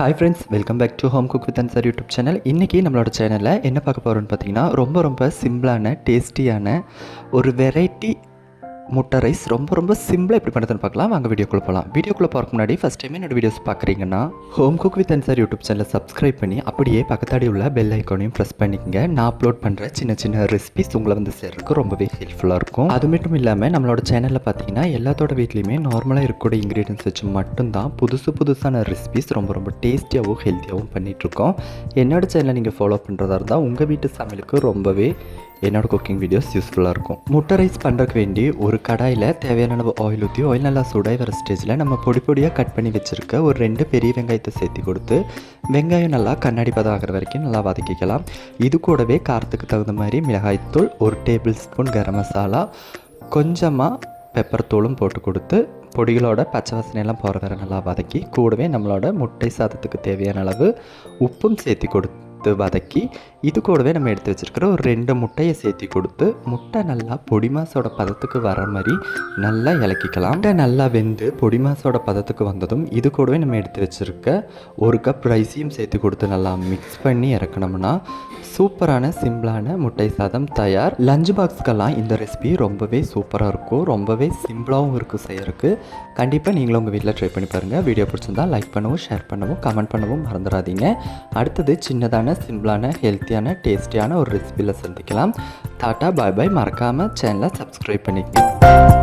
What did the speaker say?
Hi friends, welcome back to home cook with Ansar YouTube channel. இன்றைக்கி நம்மளோட சேனலில் என்ன பார்க்க போகிறோன்னு பார்த்தீங்கன்னா, ரொம்ப சிம்பிளான டேஸ்டியான ஒரு வெரைட்டி முட்டை ரைஸ் ரொம்ப சிம்பிளாக எப்படி பண்ணுறதுன்னு பார்க்கலாம். வாங்க வீடியோக்குள்ளே போகலாம். வீடியோக்குள்ளே போகிறதுக்கு முன்னாடி ஃபஸ்ட் டைம் என்னோட வீடியோஸ் பார்க்குறீங்கன்னா home cook with Ansar YouTube சேனலை சப்ஸ்கிரைப் பண்ணி அப்படியே பக்கத்தாடி உள்ள பெல் ஐக்கானையும் ப்ரெஸ் பண்ணிக்கங்க. நான் அப்லோட் பண்ணுற சின்ன ரெசிபிஸ் உங்களை வந்து சேர்றதுக்கு ரொம்பவே ஹெல்ப்ஃபுல்லாக இருக்கும். அது மட்டும் இல்லாமல் நம்மளோட சேனலில் பார்த்தீங்கன்னா எல்லாத்தோட வீட்லேயுமே நார்மலாக இருக்கக்கூடிய இன்க்ரீடியன்ஸ் வச்சு மட்டும்தான் புதுசான ரெசிபிஸ் ரொம்ப டேஸ்டியாகவும் ஹெல்த்தியாகவும் பண்ணிகிட்ருக்கோம். என்னோட சேனலை நீங்கள் ஃபாலோ பண்ணுறதா இருந்தால் உங்கள் வீட்டு சமையலுக்கு ரொம்பவே என்னோடய குக்கிங் வீடியோஸ் யூஸ்ஃபுல்லாக இருக்கும். முட்டை ரைஸ் பண்ணுறதுக்கு வேண்டி ஒரு கடாயில் தேவையான அளவு ஆயில் ஊற்றி ஆயில் நல்லா சூடாகி வர ஸ்டேஜில் நம்ம பொடியாக கட் பண்ணி வச்சுருக்க ஒரு 2 பெரிய வெங்காயத்தை சேர்த்து கொடுத்து வெங்காயம் நல்லா கண்ணாடி பதம் ஆகிற வரைக்கும் நல்லா வதக்கிக்கலாம். இது கூடவே காரத்துக்கு தகுந்த மாதிரி மிளகாய்த்தூள், 1 டேபிள் ஸ்பூன் கரம் மசாலா, கொஞ்சமாக பெப்பர் தூளும் போட்டு கொடுத்து பொடிகளோட பச்சை வாசனையெல்லாம் போகிற வரை நல்லா வதக்கி கூடவே நம்மளோட முட்டை சாதத்துக்கு தேவையான அளவு உப்பும் சேர்த்து கொடுத்து வதக்கி இது கூடவே நம்ம எடுத்து வச்சுருக்கிற ஒரு 2 முட்டையை சேர்த்து கொடுத்து முட்டை நல்லா பொடி மாசோட பதத்துக்கு வர மாதிரி நல்லா இலக்கிக்கலாம். முட்டை நல்லா வெந்து பொடி மாசோட பதத்துக்கு வந்ததும் இது கூடவே நம்ம எடுத்து வச்சுருக்க 1 கப் ரைஸையும் சேர்த்து கொடுத்து நல்லா மிக்ஸ் பண்ணி இறக்கணும்னா சூப்பரான சிம்பிளான முட்டை சாதம் தயார். லஞ்ச் பாக்ஸ்க்கெல்லாம் இந்த ரெசிபி ரொம்பவே சூப்பராக இருக்கும், ரொம்பவே சிம்பிளாகவும் இருக்கும் செய்யறதுக்கு. கண்டிப்பாக நீங்களும் உங்கள் வீட்டில் ட்ரை பண்ணி பாருங்கள். வீடியோ பிடிச்சிருந்தால் லைக் பண்ணவும், ஷேர் பண்ணவும், கமெண்ட் பண்ணவும் மறந்துடாதீங்க. அடுத்தது சின்னதான சிம்பிளான ஹெல்த்தியான டேஸ்டியான ஒரு ரெசிபியில் சந்திக்கலாம். டாட்டா பாய் பாய். மறக்காமல் சேனலை சப்ஸ்கிரைப் பண்ணிக்கங்க.